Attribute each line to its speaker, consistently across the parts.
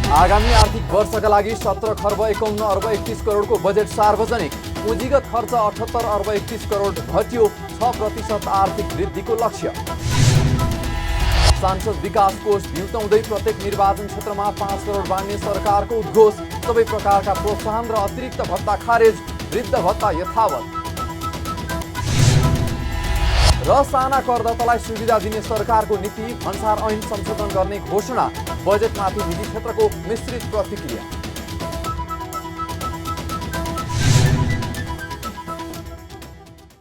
Speaker 1: आगामी आर्थिक वर्षका लागि 17 खर्ब 51 अर्ब 31 करोडको बजेट सार्वजनिक। पुँजीगत खर्च 78 अर्ब 31 करोड घट्यो, 6% आर्थिक वृद्धिको लक्ष्य। सांसद विकास कोष भिउताउँदै प्रत्येक निर्वाचन क्षेत्रमा 5 करोड बाँड्ने सरकारको उद्घोष। सबै प्रकारका प्रोत्साहन र अतिरिक्त भत्ता खारेज, वृद्ध भत्ता यथावत। र साना करदातालाई सुविधा दिने सरकारको नीति, भन्सार ऐन संशोधन गर्ने घोषणा। बजेटमाथि निजी क्षेत्रको मिश्रित प्रतिक्रिया।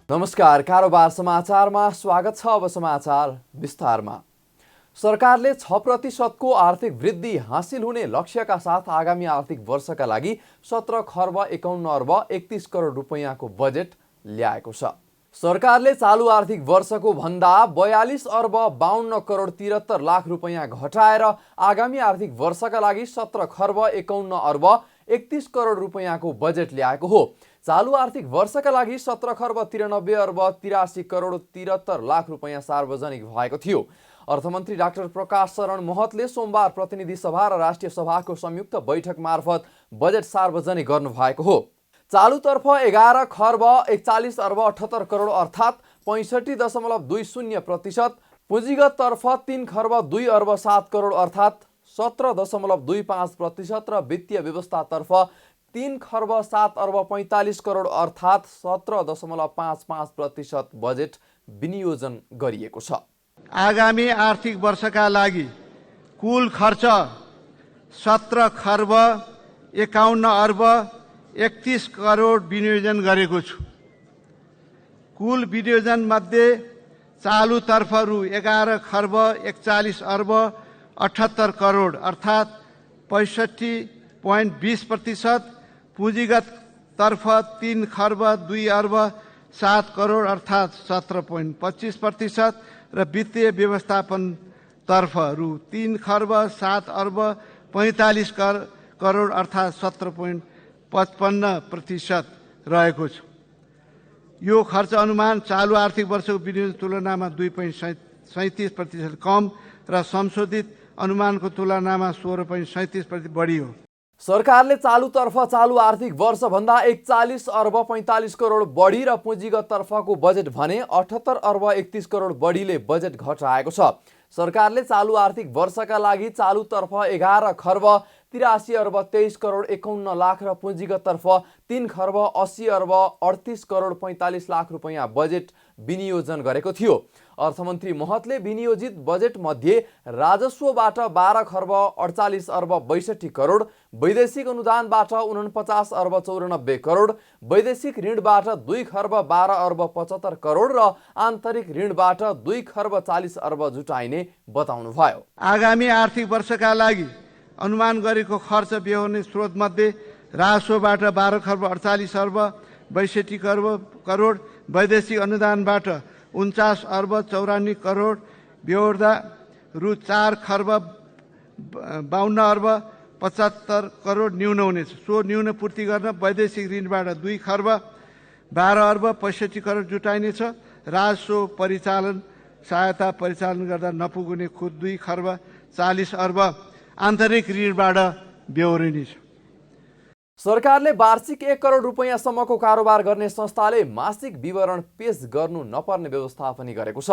Speaker 1: नमस्कार, कारोबार समाचारमा स्वागत छ। अब समाचार विस्तारमा। सरकारले 6% को आर्थिक वृद्धि हासिल हुने लक्ष्यका साथ आगामी आर्थिक वर्षका लागि 17 खर्ब 51 अर्ब 31 करोड रुपैयाँको बजेट ल्याएको छ। सरकारले चालु आर्थिक वर्षको भन्दा 42 अर्ब 52 करोड 73 लाख रुपैयाँ घटाएर आगामी आर्थिक वर्षका लागि 17 खर्ब 51 अर्ब 31 करोड रुपैयाँको बजेट ल्याएको हो। चालु आर्थिक वर्षका लागि 17 खर्ब 93 अर्ब 83 करोड 73 लाख रुपैयाँ सार्वजनिक भएको थियो। अर्थमन्त्री डाक्टर प्रकाश शरण महतले सोमबार प्रतिनिधि सभा र राष्ट्रिय सभाको संयुक्त बैठक मार्फत बजेट सार्वजनिक गर्नुभएको हो। चालुतर्फ 11 खर्ब 41 अर्ब 78 करोड अर्थात् 65.20%, पुँजीगत तर्फ 3 खर्ब 2 अर्ब 7 करोड अर्थात् 17.25% र वित्तीय व्यवस्थातर्फ 3 खर्ब 7 अर्ब 45 करोड अर्थात् 17.55% बजेट विनियोजन गरिएको छ।
Speaker 2: आगामी आर्थिक वर्षका लागि कुल खर्च 17 खर्ब 51 अर्ब 31 करोड विनियोजन गरेको छु। कुल विनियोजन मध्ये चालु तर्फ रु 11 खर्ब 41 अर्ब 78 करोड अर्थात् 65.20%, पुँजीगत तर्फ 3 खर्ब 2 अर्ब 7 करोड अर्थात् 17.25% र वित्तीय व्यवस्थापन तर्फ रु 3 खर्ब 7 अर्ब 45 करोड अर्थात् 17.55% रहेको छ। यो खर्च अनुमान चालु आर्थिक वर्षको विनियोजन तुलनामा 2.37% कम र संशोधित अनुमानको तुलनामा 16.37% बढी हो।
Speaker 1: सरकारले चालुतर्फ चालु आर्थिक वर्षभन्दा 41 अर्ब 45 करोड बढी र पुँजीगत तर्फको बजेट भने 78 अर्ब 31 करोड बढीले बजेट घटाएको छ। सरकारले चालु आर्थिक वर्षका लागि चालुतर्फ 11 खर्ब 83 अर्ब 23 करोड 51 लाख र पुँजीगत तर्फ 3 खर्ब 80 अर्ब 38 करोड 45 लाख रुपैयाँ बजेट विनियोजन गरेको थियो। अर्थमन्त्री महतले विनियोजित बजेट मध्ये राजस्वबाट 12 खर्ब 48 अर्ब 62 करोड, वैदेशिक अनुदानबाट 49 अर्ब 94 करोड, वैदेशिक ऋणबाट 2 खर्ब 12 अर्ब 75 करोड र आन्तरिक ऋणबाट 2 खर्ब 40 अर्ब जुटाइने बताउनुभयो।
Speaker 2: आगामी आर्थिक वर्षका लागि अनुमान गरेको खर्च बेहोर्ने स्रोत मध्ये राजस्वबाट 12 खर्ब 48 अर्ब 62 करोड, वैदेशिक अनुदानबाट 49 अर्ब 94 करोड बेहोर्दा रु 4 खर्ब 52 अर्ब 75 करोड न्यून हुनेछ। सो न्यून पूर्ति गर्न वैदेशिक ऋणबाट 2 खर्ब 12 अर्ब 65 करोड जुटाइनेछ। राजस्व परिचालन सहायता परिचालन गर्दा नपुग्ने खुद 2 खर्ब 40 अर्ब आन्तरिक ऋणबाट बेहोरिनेछ।
Speaker 1: सरकारले वार्षिक 1 करोड रुपैयाँसम्मको कारोबार गर्ने संस्थाले मासिक विवरण पेश गर्नु नपर्ने व्यवस्था पनि गरेको छ।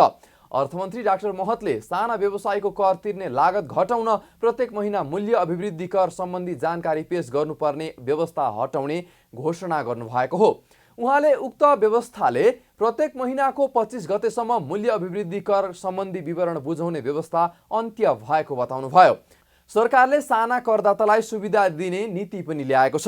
Speaker 1: अर्थमन्त्री डाक्टर महतले साना व्यवसायको कर तिर्ने लागत घटाउन प्रत्येक महिना मूल्य अभिवृद्धि कर सम्बन्धी जानकारी पेश गर्नुपर्ने व्यवस्था हटाउने घोषणा गर्नुभएको हो। उहाँले उक्त व्यवस्थाले प्रत्येक महिनाको 25 गतेसम्म मूल्य अभिवृद्धि कर सम्बन्धी विवरण बुझाउने व्यवस्था अन्त्य भएको बताउनुभयो। सरकारले साना करदातालाई सुविधा दिने नीति पनि ल्याएको छ।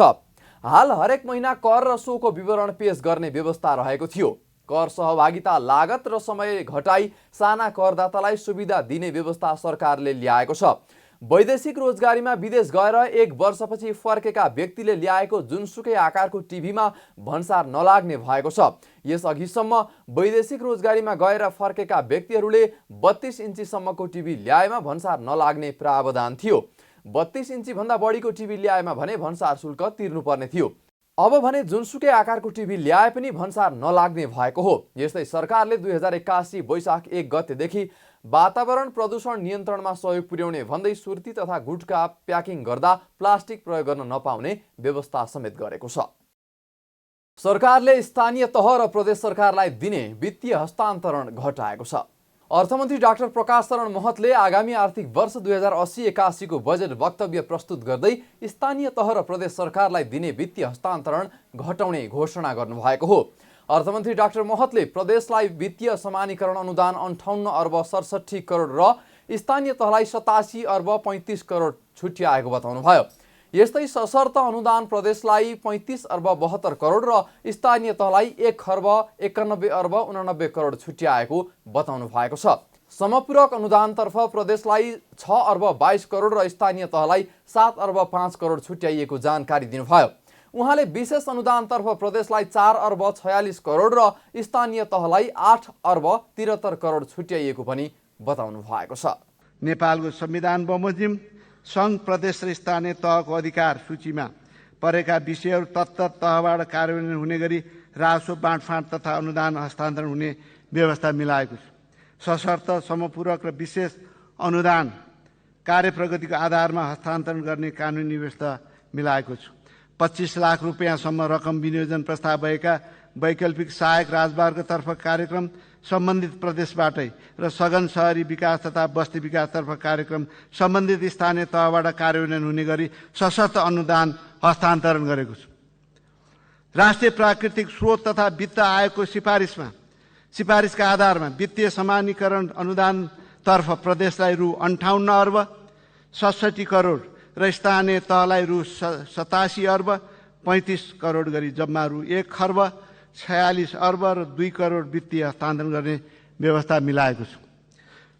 Speaker 1: हाल हरेक महिना कर र सोको विवरण पेश गर्ने व्यवस्था रहेको थियो। कर सहभागिता लागत र समय घटाई साना करदातालाई सुविधा दिने व्यवस्था सरकारले ल्याएको छ। वैदेशिक रोजगारीमा विदेश गएर 1 वर्षपछि फर्केका व्यक्तिले ल्याएको जुनसुकै आकारको टिभीमा भन्सार नलाग्ने भएको छ। यसअघिसम्म वैदेशिक रोजगारीमा गएर फर्केका व्यक्तिहरूले 32 इन्चीसम्मको टिभी ल्याएमा भन्सार नलाग्ने प्रावधान थियो। 32 इन्ची भन्दा बढीको टिभी ल्याएमा भने भन्सार शुल्क तिर्नुपर्ने थियो। अब भने जुनसुकै आकारको टिभी ल्याए पनि भन्सार नलाग्ने भएको हो। यस्तै सरकारले 2081 वैशाख 1 गतेदेखि वातावरण प्रदूषण नियन्त्रणमा सहयोग पुर्याउने भन्दै सुर्ती तथा गुटखा प्याकिङ गर्दा प्लास्टिक प्रयोग गर्न नपाउने व्यवस्था समेत गरेको छ। सरकारले स्थानीय तह र प्रदेश सरकारलाई दिने वित्तीय हस्तान्तरण घटाएको छ। अर्थमन्त्री डाक्टर प्रकाश शरण महतले आगामी आर्थिक वर्ष 2080-81 को बजेट वक्तव्य प्रस्तुत गर्दै स्थानीय तह र प्रदेश सरकारलाई दिने वित्तीय हस्तान्तरण घटाउने घोषणा गर्नुभएको हो। अर्थमन्त्री डाक्टर महतले प्रदेशलाई वित्तीय समानीकरण अनुदान 58 अर्ब 67 करोड र स्थानीय तहलाई 87 अर्ब 35 करोड छुट्याएको बताउनुभयो। यस्तै सशर्त अनुदान प्रदेशलाई 35 अर्ब 72 करोड र स्थानीय तहलाई 1 अर्ब 91 अर्ब 89 करोड छुट्याएको बताउनु भएको छ। समपूरक अनुदानतर्फ प्रदेशलाई 6 अर्ब 22 करोड र स्थानीय तहलाई 7 अर्ब 5 करोड छुट्याइएको जानकारी दिनुभयो। उहाँले विशेष अनुदानतर्फ प्रदेशलाई 4 अर्ब 46 करोड र स्थानीय तहलाई 8 अर्ब 73 करोड छुट्याइएको पनि बताउनु भएको छ।
Speaker 2: नेपालको संविधान बमोजिम सङ्घ प्रदेश र स्थानीय तहको अधिकार सूचीमा परेका विषयहरू तत्त तहबाट कार्यान्वयन हुने गरी राजस्व बाँडफाँड तथा अनुदान हस्तान्तरण हुने व्यवस्था मिलाएको छ। सशर्त समपूरक र विशेष अनुदान कार्यप्रगतिको आधारमा हस्तान्तरण गर्ने कानुनी व्यवस्था मिलाएको छ। 25 लाख रुपियाँसम्म रकम विनियोजन प्रस्ताव भएका वैकल्पिक सहायक राजमार्गतर्फ कार्यक्रम सम्बन्धित प्रदेशबाटै र सघन शहरी विकास तथा बस्ती विकासतर्फ कार्यक्रम सम्बन्धित स्थानीय तहबाट कार्यान्वयन हुने गरी सशर्त अनुदान हस्तान्तरण गरेको छ। राष्ट्रिय प्राकृतिक स्रोत तथा वित्त आयोगको सिफारिसका आधारमा वित्तीय समानीकरण अनुदानतर्फ प्रदेशलाई रु 58 अर्ब 67 करोड र स्थानीय तहलाई रु 87 अर्ब 35 करोड गरी जम्मा रु 1 अर्ब 46 अर्ब र 2 करोड वित्तीय हस्तान्तरण गर्ने व्यवस्था मिलाएको छ।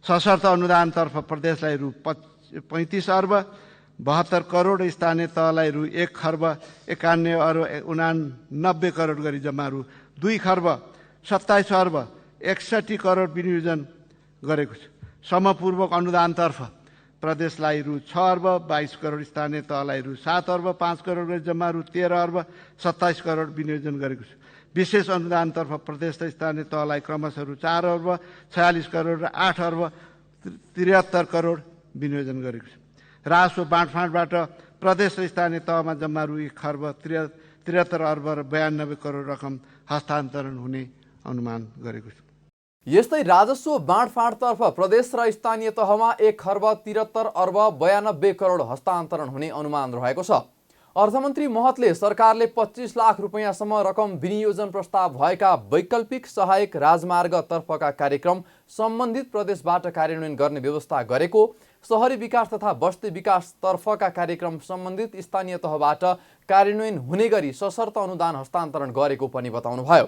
Speaker 2: सशर्त अनुदानतर्फ प्रदेशलाई रु 35 अर्ब 72 करोड र स्थानीय तहलाई रु 1 अर्ब 91 अर्ब 89 करोड गरी जम्मा रु 2 अर्ब 27 अर्ब 61 करोड विनियोजन गरेको छ। समपूर्वक अनुदानतर्फ प्रदेशलाई रु 6 अर्ब 22 करोड, स्थानीय तहलाई रु 7 अर्ब 5 करोड गरी जम्मा रु 13 अर्ब 27 करोड विनियोजन गरेको छ। विशेष अनुदानतर्फ प्रदेश र स्थानीय तहलाई क्रमशः रु 4 अर्ब 46 करोड र 8 अर्ब 73 करोड विनियोजन गरेको छ। राजस्व बाँडफाँडबाट प्रदेश र स्थानीय तहमा जम्मा रु 1 अर्ब 73 अर्ब र 92 करोड रकम हस्तान्तरण हुने अनुमान गरेको छ।
Speaker 1: यस्तै राजस्व बाँडफाँडतर्फ प्रदेश र स्थानीय तहमा 1 अर्ब 73 अर्ब 92 करोड हस्तान्तरण हुने अनुमान रहेको छ। अर्थमन्त्री महतले सरकारले 25 लाख रुपियाँसम्म रकम विनियोजन प्रस्ताव भएका वैकल्पिक सहायक राजमार्गतर्फका कार्यक्रम सम्बन्धित प्रदेशबाट कार्यान्वयन गर्ने व्यवस्था गरेको, शहरी विकास तथा बस्ती विकासतर्फका कार्यक्रम सम्बन्धित स्थानीय तहबाट कार्यान्वयन हुने गरी सशर्त अनुदान हस्तान्तरण गरेको पनि बताउनुभयो।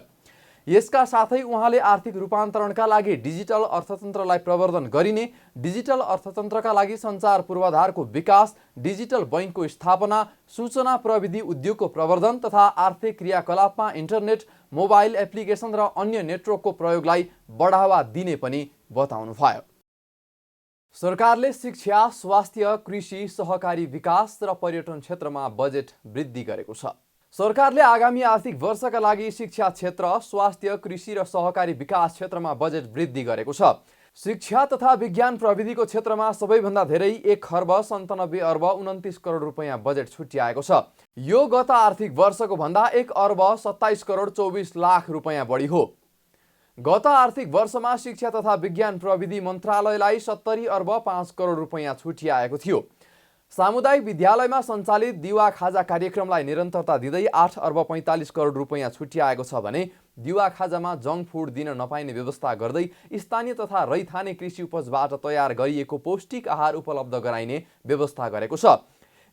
Speaker 1: यसका साथै उहाँले आर्थिक रूपान्तरणका लागि डिजिटल अर्थतन्त्रलाई प्रवर्धन गरिने, डिजिटल अर्थतन्त्रका लागि सञ्चार पूर्वाधारको विकास, डिजिटल बैंकको स्थापना, सूचना प्रविधि उद्योगको प्रवर्धन तथा आर्थिक क्रियाकलापमा इन्टरनेट, मोबाइल एप्लिकेसन र अन्य नेटवर्कको प्रयोगलाई बढावा दिने पनि बताउनुभयो। सरकारले शिक्षा, स्वास्थ्य, कृषि, सहकारी विकास र पर्यटन क्षेत्रमा बजेट वृद्धि गरेको छ। सरकारले आगामी आर्थिक वर्षका लागि शिक्षा क्षेत्र, स्वास्थ्य, कृषि र सहकारी विकास क्षेत्रमा बजेट वृद्धि गरेको छ। शिक्षा तथा विज्ञान प्रविधिको क्षेत्रमा सबैभन्दा धेरै 1 अर्ब 97 अर्ब 29 करोड रुपियाँ बजेट छुट्याएको छ। यो गत आर्थिक वर्षको भन्दा 1 अर्ब 27 करोड 24 लाख रुपियाँ बढी हो। गत आर्थिक वर्षमा शिक्षा तथा विज्ञान प्रविधि मन्त्रालयलाई 70 अर्ब 5 करोड रुपियाँ छुट्याएको थियो। सामुदायिक विद्यालयमा सञ्चालित दिवा खाजा कार्यक्रमलाई निरन्तरता दिँदै 8 अर्ब 45 करोड रुपियाँ छुट्याएको छ भने दिवा खाजामा जङ्क फुड दिन नपाइने व्यवस्था गर्दै स्थानीय तथा रैथाने कृषि उपजबाट तयार गरिएको पौष्टिक आहार उपलब्ध गराइने व्यवस्था गरेको छ।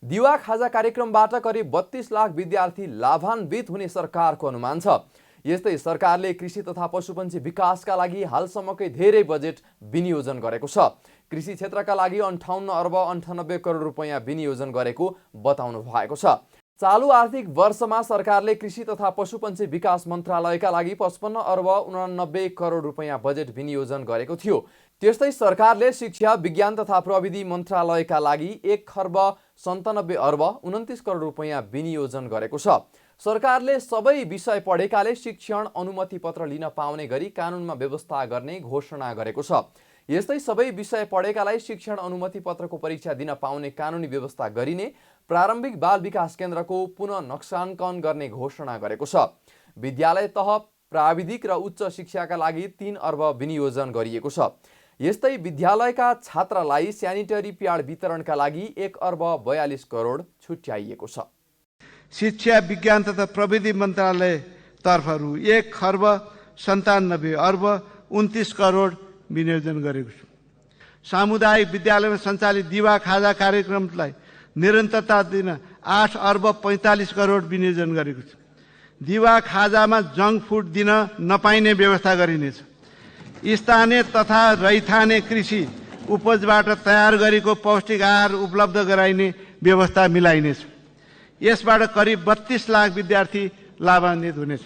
Speaker 1: दिवा खाजा कार्यक्रमबाट करिब 32 लाख विद्यार्थी लाभान्वित हुने सरकारको अनुमान छ। यस्तै सरकारले कृषि तथा पशुपन्छी विकासका लागि हालसम्मकै धेरै बजेट विनियोजन गरेको छ। कृषि क्षेत्रका लागि 58 अर्ब 98 करोड रुपियाँ विनियोजन गरेको बताउनु भएको छ। चालु आर्थिक वर्षमा सरकारले कृषि तथा पशुपन्छी विकास मन्त्रालयका लागि 55 अर्ब 89 करोड रुपियाँ बजेट विनियोजन गरेको थियो। त्यस्तै सरकारले शिक्षा, विज्ञान तथा प्रविधि मन्त्रालयका लागि 1 अर्ब 97 अर्ब 29 करोड रुपियाँ विनियोजन गरेको छ। सरकारले सबै विषय पढेकाले शिक्षण अनुमति पत्र लिन पाउने गरी कानुनमा व्यवस्था गर्ने घोषणा गरेको छ। यस्तै सबै विषय पढेकालाई शिक्षण अनुमति पत्रको परीक्षा दिन पाउने कानुनी व्यवस्था गरिने प्रारम्भिक बाल विकास केन्द्रको पुनः नक्साङ्कन गर्ने घोषणा गरेको छ। विद्यालय तह प्राविधिक र उच्च शिक्षाका लागि 3 अर्ब विनियोजन गरिएको छ। यस्तै विद्यालयका छात्रलाई स्यानिटरी प्याड वितरणका लागि 1 अर्ब 42 करोड छुट्याइएको छ।
Speaker 2: शिक्षा विज्ञान तथा प्रविधि मन्त्रालय तर्फहरू 1 खर्ब 97 अर्ब 29 करोड विनियोजन गरेको छु। सामुदायिक विद्यालयमा सञ्चालित दिवा खाजा कार्यक्रमलाई निरन्तरता दिन 8 अर्ब 45 करोड विनियोजन गरेको छु। दिवा खाजामा जङ्क फुड दिन नपाइने व्यवस्था गरिनेछ। स्थानीय तथा रैथाने कृषि उपजबाट तयार गरेको पौष्टिक आहार उपलब्ध गराइने व्यवस्था मिलाइनेछ। यसबाट करिब 32 लाख विद्यार्थी लाभान्वित हुनेछ।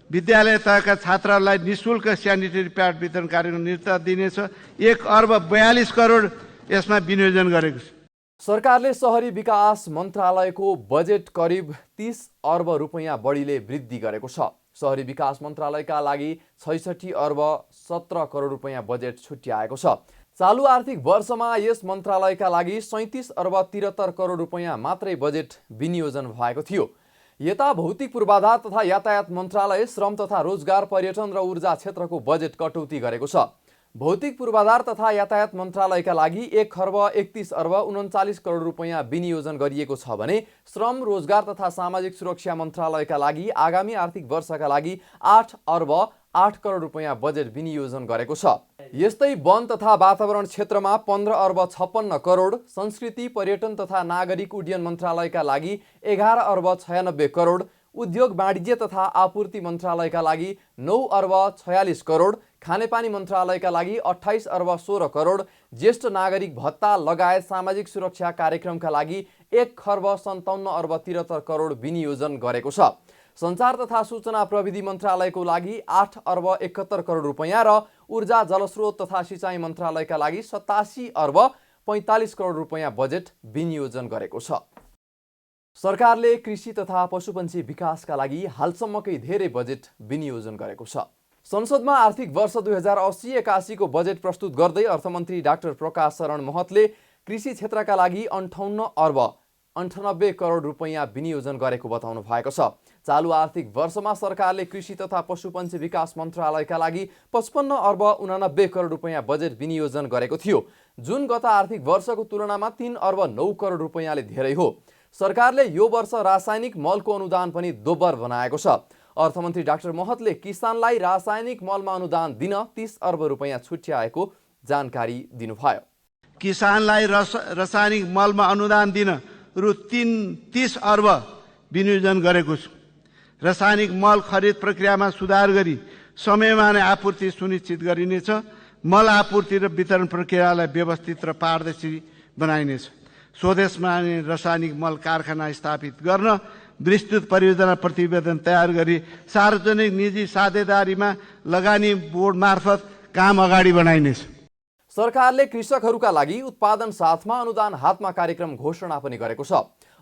Speaker 2: विद्यालय तहका छात्रहरूलाई निःशुल्क स्यानिटरी प्याड वितरण कार्यक्रम निरन्तरता दिनेछ। 1 अर्ब 42 करोड यसमा विनियोजन गरेको छ।
Speaker 1: सरकारले शहरी विकास मन्त्रालयको बजेट करिब 30 अर्ब रुपैयाँ बढीले वृद्धि गरेको छ। शहरी विकास मन्त्रालयका लागि 66 अर्ब 17 करोड रुपैयाँ बजेट छुट्याएको छ। चालु आर्थिक वर्षमा यस मन्त्रालयका लागि 37 अर्ब 73 करोड रुपैयाँ मात्रै बजेट विनियोजन भएको थियो। यता भौतिक पूर्वाधार तथा यातायात मन्त्रालय श्रम तथा रोजगार पर्यटन र ऊर्जा क्षेत्रको बजेट कटौती गरेको छ। भौतिक पूर्वाधार तथा यातायात मन्त्रालयका लागि 1 खर्ब 31 अर्ब 39 करोड रुपैयाँ विनियोजन गरिएको छ भने श्रम रोजगार तथा सामाजिक सुरक्षा मन्त्रालयका लागि आगामी आर्थिक वर्षका लागि 8 अर्ब 8 करोड रुपैयाँ बजेट विनियोजन गरेको छ। यस्तै वन तथा वातावरण क्षेत्रमा 15 अर्ब 56 करोड, संस्कृति पर्यटन तथा नागरिक उड्डयन मन्त्रालयका लागि 11 अर्ब 96 करोड, उद्योग वाणिज्य तथा आपूर्ति मन्त्रालयका लागि 9 अर्ब 46 करोड, खानेपानी मन्त्रालयका लागि 28 अर्ब 16 करोड, ज्येष्ठ नागरिक भत्ता लगायत सामाजिक सुरक्षा कार्यक्रमका लागि 1 खर्ब 57 अर्ब 73 करोड विनियोजन गरेको छ। सञ्चार तथा सूचना प्रविधि मन्त्रालयको लागि 8 अर्ब 71 करोड रुपैयाँ र ऊर्जा जलस्रोत तथा सिँचाइ मन्त्रालयका लागि 87 अर्ब 45 करोड रुपैयाँ बजेट विनियोजन गरेको छ। सरकारले कृषि तथा पशुपन्छी विकासका लागि हालसम्मकै धेरै बजेट विनियोजन गरेको छ। संसदमा आर्थिक वर्ष 2080-81 को बजेट प्रस्तुत गर्दै अर्थमन्त्री डाक्टर प्रकाश शरण महतले कृषि क्षेत्रका लागि 58 अर्ब 98 करोड रुपैयाँ विनियोजन गरेको बताउनु भएको छ। चालु आर्थिक वर्षमा सरकारले कृषि तथा पशुपन्छी विकास मन्त्रालयका लागि 55 अर्ब 89 करोड रुपैयाँ बजेट विनियोजन गरेको थियो, जुन गत आर्थिक वर्षको तुलनामा 3 अर्ब 9 करोड रुपैयाँले धेरै हो। सरकारले यो वर्ष रासायनिक मलको अनुदान पनि दोब्बर बनाएको छ। अर्थमन्त्री डाक्टर महतले किसानलाई रासायनिक मलमा अनुदान दिन 30 अर्ब रुपैयाँ छुट्याएको जानकारी दिनुभयो।
Speaker 2: किसानलाई रासायनिक मलमा अनुदान दिन रु 30 अर्ब विनियोजन गरेको छु। रासायनिक मल खरिद प्रक्रियामा सुधार गरी समयमा नै आपूर्ति सुनिश्चित गरिनेछ। मल आपूर्ति र वितरण प्रक्रियालाई व्यवस्थित र पारदर्शी बनाइनेछ। स्वदेशमा नै रासायनिक मल कारखाना स्थापित गर्न विस्तृत परियोजना प्रतिवेदन तयार गरी सार्वजनिक निजी साझेदारीमा लगानी बोर्ड मार्फत काम अगाडि बढाइनेछ।
Speaker 1: सरकारले कृषकहरूका लागि उत्पादन साथमा अनुदान हातमा कार्यक्रम घोषणा पनि गरेको छ।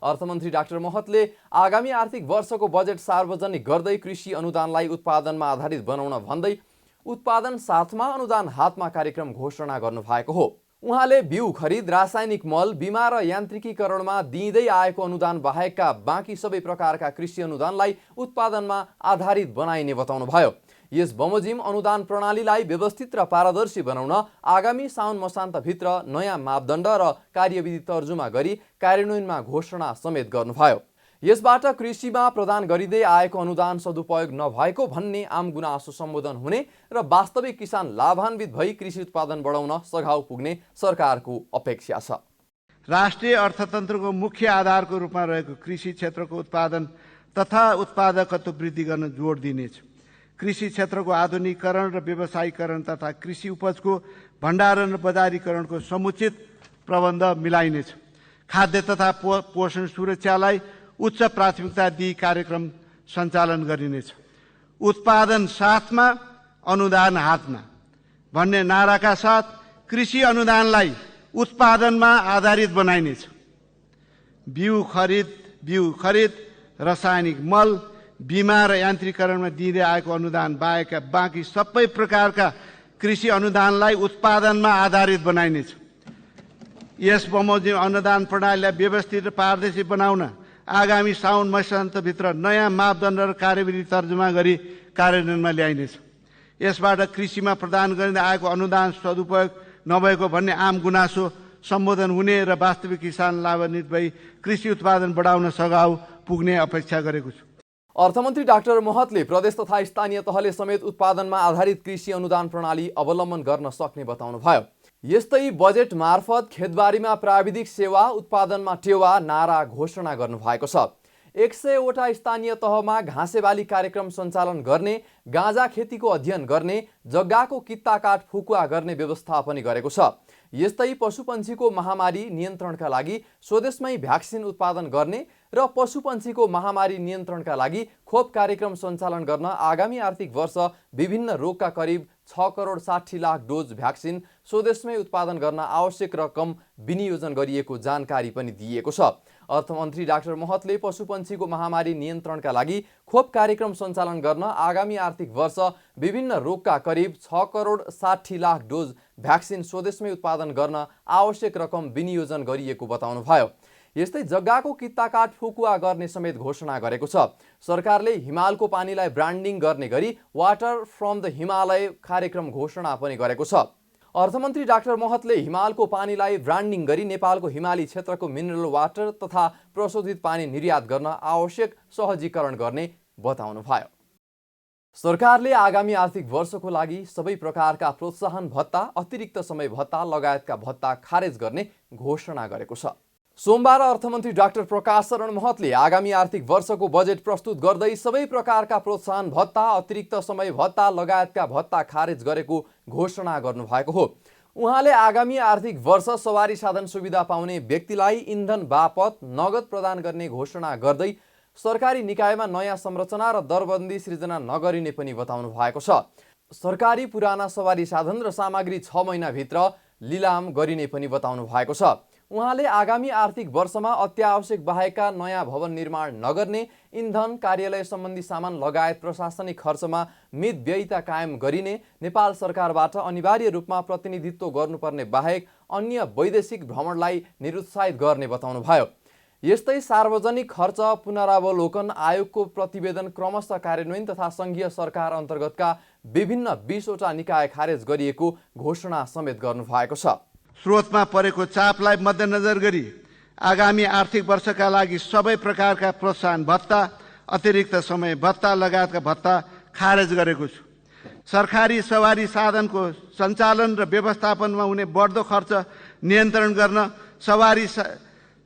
Speaker 1: अर्थमन्त्री डाक्टर महतले आगामी आर्थिक वर्षको बजेट सार्वजनिक गर्दै कृषि अनुदानलाई उत्पादनमा आधारित बनाउन भन्दै उत्पादन साथमा अनुदान हातमा कार्यक्रम घोषणा गर्नुभएको हो। उहाँले बिउ खरिद, रासायनिक मल, बिमा र यान्त्रिकीकरणमा दिँदै आएको अनुदान बाहेकका बाँकी सबै प्रकारका कृषि अनुदानलाई उत्पादनमा आधारित बनाइने बताउनुभयो। यस बमोजिम अनुदान प्रणालीलाई व्यवस्थित र पारदर्शी बनाउन आगामी साउन मसान्तभित्र नयाँ मापदण्ड र कार्यविधि तर्जुमा गरी कार्यान्वयनमा घोषणा समेत गर्नुभयो। यसबाट कृषिमा प्रदान गरिँदै आएको अनुदान सदुपयोग नभएको भन्ने आम गुनासो सम्बोधन हुने र वास्तविक किसान लाभान्वित भई कृषि उत्पादन बढाउन सघाउ पुग्ने सरकारको अपेक्षा छ।
Speaker 2: राष्ट्रिय अर्थतन्त्रको मुख्य आधारको रूपमा रहेको कृषि क्षेत्रको उत्पादन तथा उत्पादकत्व वृद्धि गर्न जोड दिनेछ। कृषि क्षेत्रको आधुनिकीकरण र व्यवसायीकरण तथा कृषि उपजको भण्डारण र बजारीकरणको समुचित प्रबन्ध मिलाइनेछ। खाद्य तथा पोषण सुरक्षालाई उच्च प्राथमिकता दिई कार्यक्रम सञ्चालन गरिनेछ। उत्पादन साथमा अनुदान हातमा भन्ने नाराका साथ कृषि अनुदानलाई उत्पादनमा आधारित बनाइनेछ। बिउ खरिद, रासायनिक मल, बिमा र यान्त्रिकीकरणमा दिँदै आएको अनुदान बाहेकका बाँकी सबै प्रकारका कृषि अनुदानलाई उत्पादनमा आधारित बनाइनेछ। यस बमोजिम अनुदान प्रणालीलाई व्यवस्थित र पारदर्शी बनाउन आगामी साउन मसान्तभित्र नयाँ मापदण्ड र कार्यविधि तर्जुमा गरी कार्यान्वयनमा ल्याइनेछ। यसबाट कृषिमा प्रदान गरिँदै आएको अनुदान सदुपयोग नभएको भन्ने आम गुनासो सम्बोधन हुने र वास्तविक किसान लाभान्वित भई कृषि उत्पादन बढाउन सघाउ पुग्ने अपेक्षा गरेको छु।
Speaker 1: अर्थमन्त्री डाक्टर महतले प्रदेश तथा स्थानीय तहले समेत उत्पादनमा आधारित कृषि अनुदान प्रणाली अवलम्बन गर्न सक्ने बताउनुभयो। यस्तै बजेट मार्फत खेतबारीमा प्राविधिक सेवा, उत्पादनमा टेवा नारा घोषणा गर्नुभएको छ। 100वटा स्थानीय तहमा घाँसेबाली कार्यक्रम सञ्चालन गर्ने, गाँजा खेतीको अध्ययन गर्ने, जग्गाको कित्ताकाट फुकुवा गर्ने व्यवस्था पनि गरेको छ। यस्तै पशुपन्छीको महामारी नियन्त्रणका लागि स्वदेशमै भ्याक्सिन उत्पादन गर्ने र पशुपन्छीको महामारी नियन्त्रणका लागि खोप कार्यक्रम सञ्चालन गर्न आगामी आर्थिक वर्ष विभिन्न रोगका करिब 6 करोड 60 लाख डोज भ्याक्सिन स्वदेशमै उत्पादन गर्न आवश्यक रकम विनियोजन गरिएको जानकारी पनि दिइएको छ। अर्थमन्त्री डाक्टर महतले पशुपन्छीको महामारी नियन्त्रणका लागि खोप कार्यक्रम सञ्चालन गर्न आगामी आर्थिक वर्ष विभिन्न रोगका करिब 6 करोड 60 लाख डोज भ्याक्सिन स्वदेशमै उत्पादन गर्न आवश्यक रकम विनियोजन गरिएको बताउनुभयो। यस्तै जग्गाको कित्ताकाट फुकुवा गर्ने समेत घोषणा गरेको छ। सरकारले हिमालको पानीलाई ब्रान्डिङ गर्ने गरी वाटर फ्रम द हिमालय कार्यक्रम घोषणा पनि गरेको छ। अर्थमन्त्री डाक्टर महतले हिमालको पानीलाई ब्रान्डिङ गरी नेपालको हिमाली क्षेत्रको मिनरल वाटर तथा प्रशोधित पानी निर्यात गर्न आवश्यक सहजीकरण गर्ने बताउनुभयो। सरकारले आगामी आर्थिक वर्षको लागि सबै प्रकारका प्रोत्साहन भत्ता, अतिरिक्त समय भत्ता लगायतका भत्ता खारेज गर्ने घोषणा गरेको छ। सोमबार अर्थमन्त्री डाक्टर प्रकाश शरण महतले आगामी आर्थिक वर्षको बजेट प्रस्तुत गर्दै सबै प्रकारका प्रोत्साहन भत्ता, अतिरिक्त समय भत्ता लगायतका भत्ता खारेज गरेको घोषणा गर्नुभएको हो। उहाँले आगामी आर्थिक वर्ष सवारी साधन सुविधा पाउने व्यक्तिलाई इन्धन बापत नगद प्रदान गर्ने घोषणा गर्दै सरकारी निकायमा नयाँ संरचना र दरबन्दी सृजना नगरिने पनि बताउनु भएको छ। सरकारी पुराना सवारी साधन र सामग्री 6 महिनाभित्र लिलाम गरिने पनि बताउनु भएको छ। उहाँले आगामी आर्थिक वर्षमा अत्यावश्यक बाहेकका नयाँ भवन निर्माण नगर्ने, इन्धन, कार्यालय सम्बन्धी सामान लगायत प्रशासनिक खर्चमा मितव्ययिता कायम गरिने, नेपाल सरकारबाट अनिवार्य रूपमा प्रतिनिधित्व गर्नुपर्ने बाहेक अन्य वैदेशिक भ्रमणलाई निरुत्साहित गर्ने बताउनुभयो। यस्तै सार्वजनिक खर्च पुनरावलोकन आयोगको प्रतिवेदन क्रमशः कार्यान्वयन तथा सङ्घीय सरकार अन्तर्गतका विभिन्न 20वटा निकाय खारेज गरिएको घोषणा समेत गर्नुभएको छ।
Speaker 2: स्रोतमा परेको चापलाई मध्यनजर गरी आगामी आर्थिक वर्षका लागि सबै प्रकारका प्रोत्साहन भत्ता, अतिरिक्त समय भत्ता लगायतका भत्ता खारेज गरेको छु। सरकारी सवारी साधनको सञ्चालन र व्यवस्थापनमा हुने बढ्दो खर्च नियन्त्रण गर्न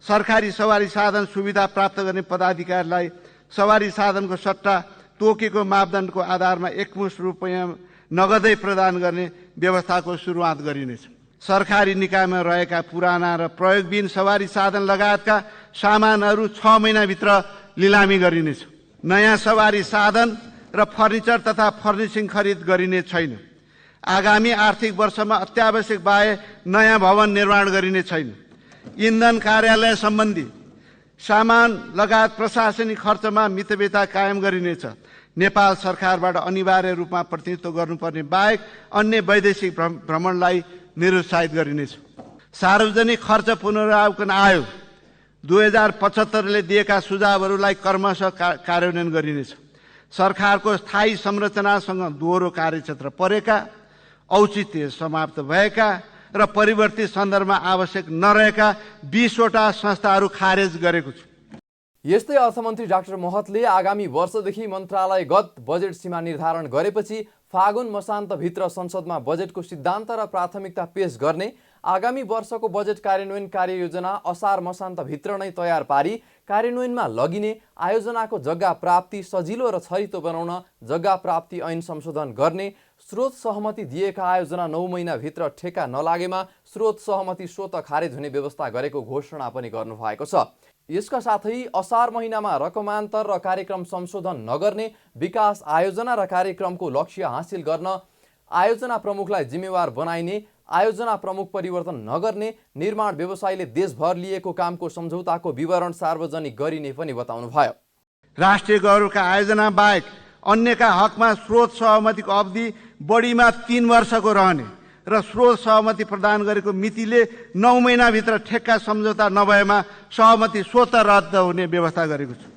Speaker 2: सरकारी सवारी साधन सुविधा प्राप्त गर्ने पदाधिकारीलाई सवारी साधनको सट्टा तोकेको मापदण्डको आधारमा एकमुष्ट रुपैयाँ नगदै प्रदान गर्ने व्यवस्थाको सुरुवात गरिनेछ। सरकारी निकायमा रहेका पुराना र प्रयोगविहीन सवारी साधन लगायतका सामानहरू 6 महिनाभित्र लिलामी गरिनेछ। नयाँ सवारी साधन र फर्निचर तथा फर्निसिङ खरिद गरिने छैन। आगामी आर्थिक वर्षमा अत्यावश्यक बाहेक नयाँ भवन निर्माण गरिने छैन। इन्धन, कार्यालय सम्बन्धी सामान लगायत प्रशासनिक खर्चमा मितव्ययिता कायम गरिनेछ। नेपाल सरकारबाट अनिवार्य रूपमा प्रतिनिधित्व गर्नुपर्ने बाहेक अन्य वैदेशिक भ्रमणलाई निरुत्साहित गरिनेछ। सार्वजनिक खर्च पुनरावलोकन आयोग 2075ले दिएका सुझावहरूलाई क्रमशः कार्यान्वयन गरिनेछ। सरकारको स्थायी संरचनासँग दोहोरो कार्यक्षेत्र परेका, औचित्य समाप्त भएका र परिवर्तित सन्दर्भमा आवश्यक नरहेका 20वटा संस्थाहरू खारेज गरेको छु।
Speaker 1: यस्तै अर्थमन्त्री डाक्टर महतले आगामी वर्षदेखि मन्त्रालयगत बजेट सीमा निर्धारण गरेपछि फागुन मसान्तभित्र संसदमा बजेटको सिद्धान्त र प्राथमिकता पेश गर्ने, आगामी वर्षको बजेट कार्यान्वयन कार्ययोजना असार मसान्तभित्र नै तयार पारी कार्यान्वयनमा लगिने, आयोजनाको जग्गा प्राप्ति सजिलो र छरितो बनाउन जग्गा प्राप्ति ऐन संशोधन गर्ने, स्रोत सहमति दिएका आयोजना 9 महिनाभित्र ठेक्का नलागेमा स्रोत सहमति स्वतः खारेज हुने व्यवस्था गरेको घोषणा पनि गर्नुभएको छ। यसका साथै असार महिनामा रकमान्तर र कार्यक्रम संशोधन नगर्ने, विकास आयोजना र कार्यक्रमको लक्ष्य हासिल गर्न आयोजना प्रमुखलाई जिम्मेवार बनाइने, आयोजना प्रमुख परिवर्तन नगर्ने, निर्माण व्यवसायले देशभर लिएको कामको सम्झौताको विवरण सार्वजनिक गरिने पनि बताउनुभयो।
Speaker 2: राष्ट्रिय गौरवका आयोजना बाहेक अन्यका हकमा स्रोत सहमतिको अवधि बढीमा 3 वर्षको रहने र स्रोत सहमति प्रदान गरेको मितिले 9 महिनाभित्र ठेक्का सम्झौता नभएमा सहमति स्वतः रद्द हुने व्यवस्था गरेको छु।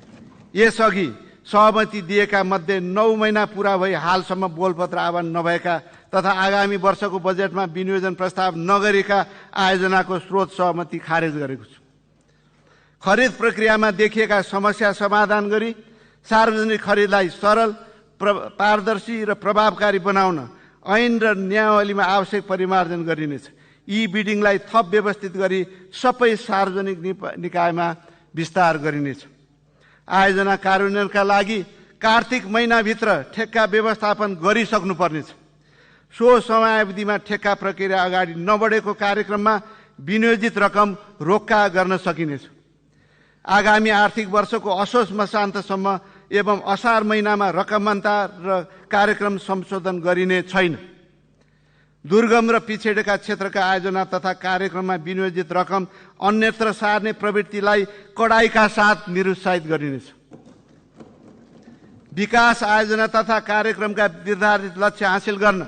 Speaker 2: यसअघि सहमति दिएका मध्ये 9 महिना पूरा भई हालसम्म बोलपत्र आह्वान नभएका तथा आगामी वर्षको बजेटमा विनियोजन प्रस्ताव नगरेका आयोजनाको स्रोत सहमति खारेज गरेको छु। खरिद प्रक्रियामा देखिएका समस्या समाधान गरी सार्वजनिक खरिदलाई सरल, पारदर्शी र प्रभावकारी बनाउन ऐन र नियमावलीमा आवश्यक परिमार्जन गरिनेछ। यी बिडिङलाई थप व्यवस्थित गरी सबै सार्वजनिक निकायमा विस्तार गरिनेछ। आयोजना कार्यान्वयनका लागि कार्तिक महिनाभित्र ठेक्का व्यवस्थापन गरिसक्नुपर्नेछ। सो समयावधिमा ठेक्का प्रक्रिया अगाडि नबढेको कार्यक्रममा विनियोजित रकम रोक्का गर्न सकिनेछ। आगामी आर्थिक वर्षको असोज मसान्तसम्म एवं असार महिनामा रकमन्ता र कार्यक्रम संशोधन गरिने छैन। दुर्गम र पिछेडेका क्षेत्रका आयोजना तथा कार्यक्रममा विनियोजित रकम अन्यत्र सार्ने प्रवृत्तिलाई कडाइका साथ निरुत्साहित गरिनेछ। विकास आयोजना तथा कार्यक्रमका निर्धारित लक्ष्य हासिल गर्न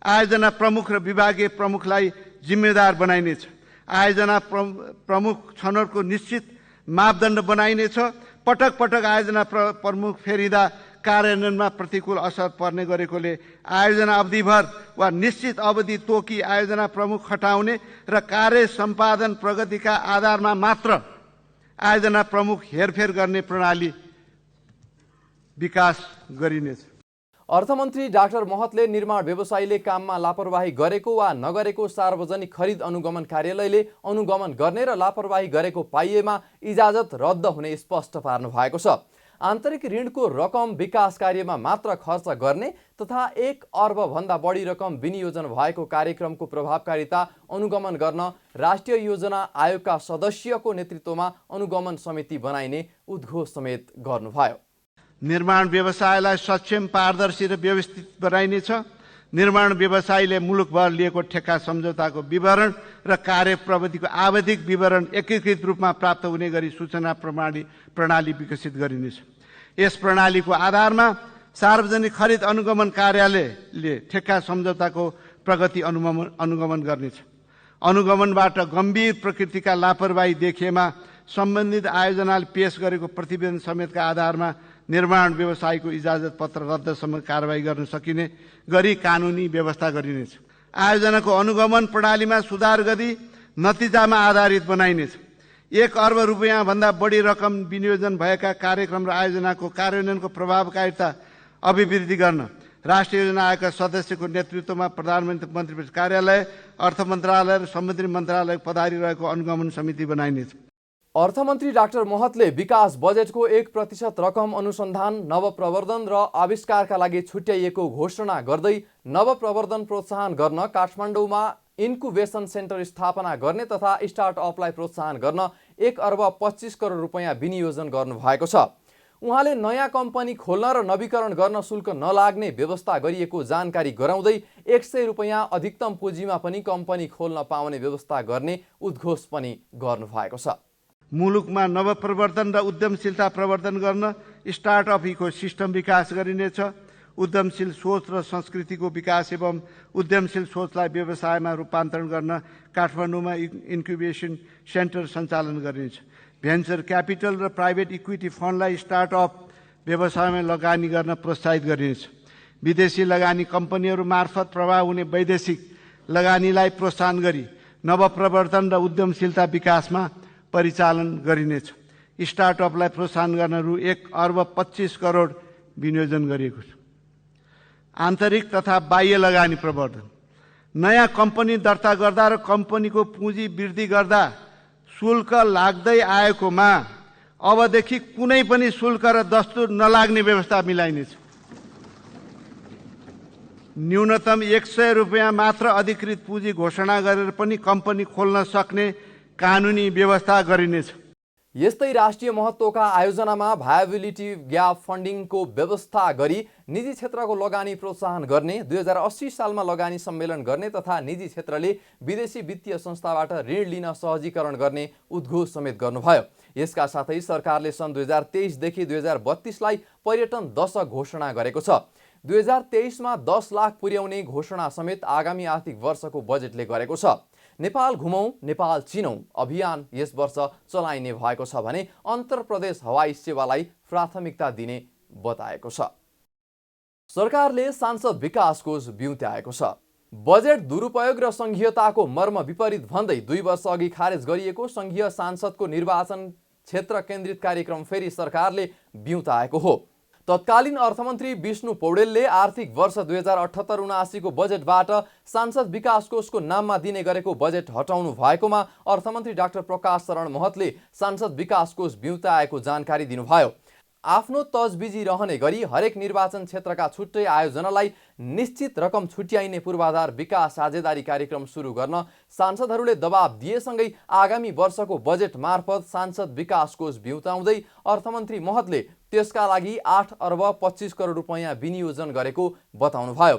Speaker 2: आयोजना प्रमुख र विभागीय प्रमुखलाई जिम्मेदार बनाइनेछ। आयोजना प्रमुख छनौटको निश्चित मापदण्ड बनाइनेछ। पटक पटक आयोजना प्रमुख फेरिँदा कार्यान्वयनमा प्रतिकूल असर पर्ने गरेकोले आयोजना अवधिभर वा निश्चित अवधि तोकी आयोजना प्रमुख हटाउने र कार्य सम्पादन प्रगतिका आधारमा मात्र आयोजना प्रमुख हेरफेर गर्ने प्रणाली विकास गरिनेछ।
Speaker 1: अर्थमन्त्री डाक्टर महतले निर्माण व्यवसायीले काममा लापरवाही गरेको वा नगरेको सार्वजनिक खरिद अनुगमन कार्यालयले अनुगमन गर्ने र लापरवाही गरेको पाइएमा इजाजत रद्द हुने स्पष्ट पार्नु भएको छ। आन्तरिक ऋणको रकम विकास कार्यमा मात्र खर्च गर्ने तथा 1 अर्ब भन्दा बढी रकम विनियोजन भएको कार्यक्रमको प्रभावकारिता अनुगमन गर्न राष्ट्रिय योजना आयोगका सदस्यको नेतृत्वमा अनुगमन समिति बनाइने उद्घोष समेत गर्नुभयो।
Speaker 2: निर्माण व्यवसायलाई सक्षम, पारदर्शी र व्यवस्थित बनाइनेछ। निर्माण व्यवसायीले मुलुकभर लिएको ठेक्का सम्झौताको विवरण र कार्य प्रगतिको आवधिक विवरण एकीकृत रूपमा प्राप्त हुने गरी सूचना प्रणाली विकसित गरिनेछ। यस प्रणालीको आधारमा सार्वजनिक खरिद अनुगमन कार्यालयले ठेक्का सम्झौताको प्रगति अनुगमन गर्नेछ। अनुगमनबाट गम्भीर प्रकृतिका लापरवाही देखिएमा सम्बन्धित आयोजनाले पेश गरेको प्रतिवेदन समेतका आधारमा निर्माण व्यवसायको इजाजत पत्र रद्दसम्म कारबाही गर्न सकिने गरी कानुनी व्यवस्था गरिनेछ। आयोजनाको अनुगमन प्रणालीमा सुधार गरी नतिजामा आधारित बनाइनेछ। 1 अर्ब रुपियाँ भन्दा बढी रकम विनियोजन भएका कार्यक्रम र आयोजनाको कार्यान्वयनको प्रभावकारिता अभिवृद्धि गर्न राष्ट्रिय योजना आयोगका सदस्यको नेतृत्वमा प्रधानमन्त्री मन्त्री कार्यालय, अर्थ मन्त्रालय र सम्बन्धित मन्त्रालय पधारिरहेको अनुगमन समिति बनाइनेछ।
Speaker 1: अर्थमन्त्री डाक्टर महतले विकास बजेटको 1% रकम अनुसन्धान, नवप्रवर्धन र आविष्कारका लागि छुट्याइएको घोषणा गर्दै नवप्रवर्धन प्रोत्साहन गर्न काठमाडौँमा इन्कुबेसन सेन्टर स्थापना गर्ने तथा स्टार्टअपलाई प्रोत्साहन गर्न 1 अर्ब 25 करोड रुपियाँ विनियोजन गर्नुभएको छ। उहाँले नयाँ कम्पनी खोल्न र नवीकरण गर्न शुल्क नलाग्ने व्यवस्था गरिएको जानकारी गराउँदै 100 रुपियाँ अधिकतम पुँजीमा पनि कम्पनी खोल्न पाउने व्यवस्था गर्ने उद्घोष पनि गर्नुभएको छ।
Speaker 2: मुलुकमा नवप्रवर्तन र उद्यमशीलता प्रवर्धन गर्न स्टार्टअप इकोसिस्टम विकास गरिनेछ। उद्यमशील सोच र संस्कृतिको विकास एवं उद्यमशील सोचलाई व्यवसायमा रूपान्तरण गर्न काठमाडौँमा इन्क्युबेसन सेन्टर सञ्चालन गरिनेछ। भेन्चर क्यापिटल र प्राइभेट इक्विटी फन्डलाई स्टार्टअप व्यवसायमा लगानी गर्न प्रोत्साहित गरिनेछ। विदेशी लगानी कम्पनीहरू मार्फत प्रभाव हुने वैदेशिक लगानीलाई प्रोत्साहन गरी नवप्रवर्तन र उद्यमशीलता विकासमा परिचालन गरिनेछ। स्टार्टअपलाई प्रोत्साहन गर्न रु 1 अर्ब 25 करोड विनियोजन गरिएको छ। आन्तरिक तथा बाह्य लगानी प्रवर्धन। नयाँ कम्पनी दर्ता गर्दा र कम्पनीको पुँजी वृद्धि गर्दा शुल्क लाग्दै आएकोमा अबदेखि कुनै पनि शुल्क र दस्तुर नलाग्ने व्यवस्था मिलाइनेछ। न्यूनतम 100 रुपियाँ मात्र अधिकृत पुँजी घोषणा गरेर पनि कम्पनी खोल्न सक्ने कानुनी व्यवस्था गरिनेछ।
Speaker 1: यस्तै राष्ट्रिय महत्त्वका आयोजनामा भायबिलिटी ग्याप फन्डिङको व्यवस्था गरी निजी क्षेत्रको लगानी प्रोत्साहन गर्ने, 2080 सालमा लगानी सम्मेलन गर्ने तथा निजी क्षेत्रले विदेशी वित्तीय संस्थाबाट ऋण लिन सहजीकरण गर्ने उद्घोष समेत गर्नुभयो। यसका साथै सरकारले सन् 2023 देखि 2032 लाई पर्यटन दशक घोषणा गरेको छ। 2023मा 10 लाख पुर्याउने घोषणा समेत आगामी आर्थिक वर्षको बजेटले गरेको छ। नेपाल घुमौँ नेपाल चिनौँ अभियान यस वर्ष चलाइने भएको छ भने अन्तरप्रदेश हवाई सेवालाई प्राथमिकता दिने बताएको छ। सरकारले सांसद विकास कोष ब्युत्याएको छ। बजेट दुरुपयोग र संघीयताको मर्म विपरीत भन्दै 2 वर्ष अघि खारेज गरिएको संघीय सांसदको निर्वाचन क्षेत्र केन्द्रित कार्यक्रम फेरि सरकारले ब्युत्याएको हो। तत्कालीन अर्थमन्त्री विष्णु पौडेलले आर्थिक वर्ष 2078-79 को बजेटबाट सांसद विकास कोषको नाममा दिने गरेको बजेट हटाउनु भएकोमा अर्थमन्त्री डाक्टर प्रकाश शरण महतले सांसद विकास कोष ब्युत्याएको जानकारी दिनुभयो। आफ्नो तजबिजी रहने गरी हरेक निर्वाचन क्षेत्रका छुट्टै आयोजनालाई निश्चित रकम छुट्याइने पूर्वाधार विकास साझेदारी कार्यक्रम सुरु गर्न सांसदहरूले दबाब दिएसँगै आगामी वर्षको बजेट मार्फत सांसद विकास कोष ब्युत्याउँदै अर्थमन्त्री महतले त्यसका लागि 8 अर्ब 25 करोड रुपैयाँ विनियोजन गरेको बताउनुभयो।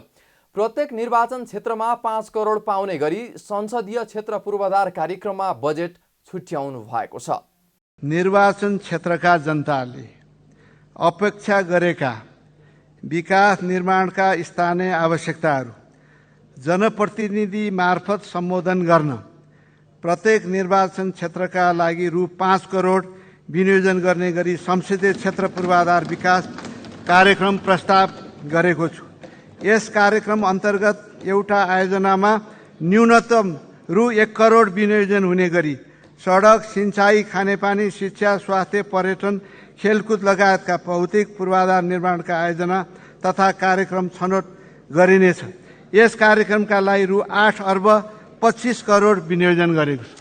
Speaker 1: प्रत्येक निर्वाचन क्षेत्रमा 5 करोड पाउने गरी संसदीय क्षेत्र पूर्वाधार कार्यक्रममा बजेट छुट्याउनु भएको छ।
Speaker 2: निर्वाचन क्षेत्रका जनताले अपेक्षा गरेका विकास निर्माणका स्थानीय आवश्यकताहरू जनप्रतिनिधि मार्फत सम्बोधन गर्न प्रत्येक निर्वाचन क्षेत्रका लागि रु 5 करोड विनियोजन गर्ने गरी संसदीय क्षेत्र पूर्वाधार विकास कार्यक्रम प्रस्ताव गरेको छु। यस कार्यक्रम अन्तर्गत एउटा आयोजनामा न्यूनतम रु 1 करोड विनियोजन हुने गरी सडक, सिंचाई, खानेपानी, शिक्षा, स्वास्थ्य, पर्यटन, खेलकुद लगायतका भौतिक पूर्वाधार निर्माणका आयोजना तथा कार्यक्रम छनौट गरिनेछ। यस कार्यक्रमका लागि रु 8 अर्ब 25 करोड विनियोजन गरेको छु।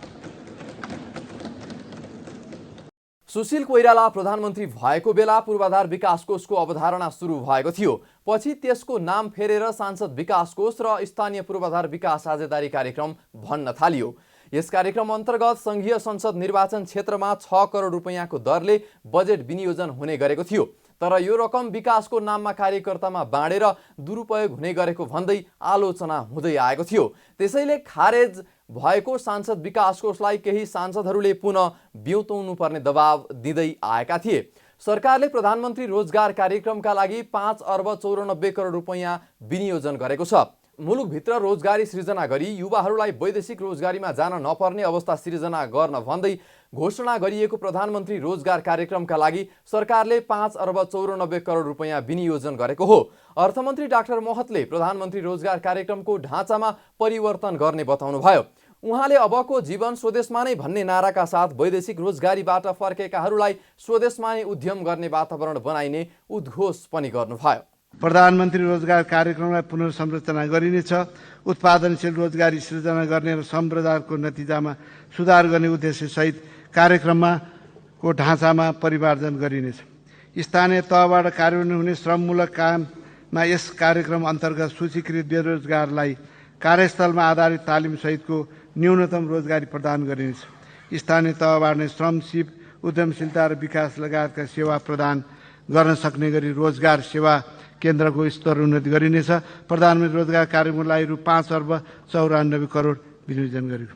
Speaker 1: सुशील कोइराला प्रधानमन्त्री भएको बेला पूर्वाधार विकास कोषको अवधारणा सुरु भएको थियो। पछि त्यसको नाम फेरेर सांसद विकास कोष र स्थानीय पूर्वाधार विकास साझेदारी कार्यक्रम भन्न थालियो। यस कार्यक्रम अन्तर्गत संघीय संसद निर्वाचन क्षेत्रमा 6 करोड रुपैयाँको दरले बजेट विनियोजन हुने गरेको थियो। तर यो रकम विकासको नाममा कार्यकर्तामा बाँडेर दुरुपयोग हुने गरेको भन्दै आलोचना हुँदै आएको थियो। त्यसैले खारेज भएको सांसद विकास कोषलाई केही सांसदहरूले पुनः ब्युत्याउनु पर्ने दबाव दिँदै आएका थिए। सरकारले प्रधानमन्त्री रोजगार कार्यक्रमका लागि 5 अर्ब 94 करोड रुपैयाँ विनियोजन गरेको छ। मुलुकभित्र रोजगारी सृजना गरी युवाहरूलाई वैदेशिक रोजगारीमा जान नपर्ने अवस्था सृजना गर्न भन्दै घोषणा गरिएको प्रधानमन्त्री रोजगार कार्यक्रमका लागि सरकारले 5 अर्ब 94 करोड रुपैयाँ विनियोजन गरेको हो। अर्थमन्त्री डाक्टर महतले प्रधानमन्त्री रोजगार कार्यक्रमको ढाँचामा परिवर्तन गर्ने बताउनुभयो। उहाँले अबको जीवन स्वदेशमा नै भन्ने नाराका साथ वैदेशिक रोजगारीबाट फर्केकाहरूलाई स्वदेशमा नै उद्यम गर्ने वातावरण बनाइने उद्घोष पनि गर्नुभयो।
Speaker 2: प्रधानमन्त्री रोजगार कार्यक्रमलाई पुनर्संरचना गरिनेछ। उत्पादनशील रोजगारी सृजना गर्ने र श्रम बजारको नतिजामा सुधार गर्ने उद्देश्यसहित कार्यक्रममा ढाँचामा परिमार्जन गरिनेछ। स्थानीय तहबाट कार्यान्वयन हुने श्रममूलक काममा यस कार्यक्रम अन्तर्गत सूचीकृत बेरोजगारलाई कार्यस्थलमा आधारित तालिम सहितको न्यूनतम रोजगारी प्रदान गरिनेछ। स्थानीय तहबाट नै श्रम, सिप, उद्यमशीलता र विकास लगायतका सेवा प्रदान गर्न सक्ने गरी रोजगार सेवा केन्द्रको स्तर उन्नति गरिनेछ। प्रधानमन्त्री रोजगार कार्यक्रमलाई रु 5 अर्ब 94 करोड विनियोजन गरेको।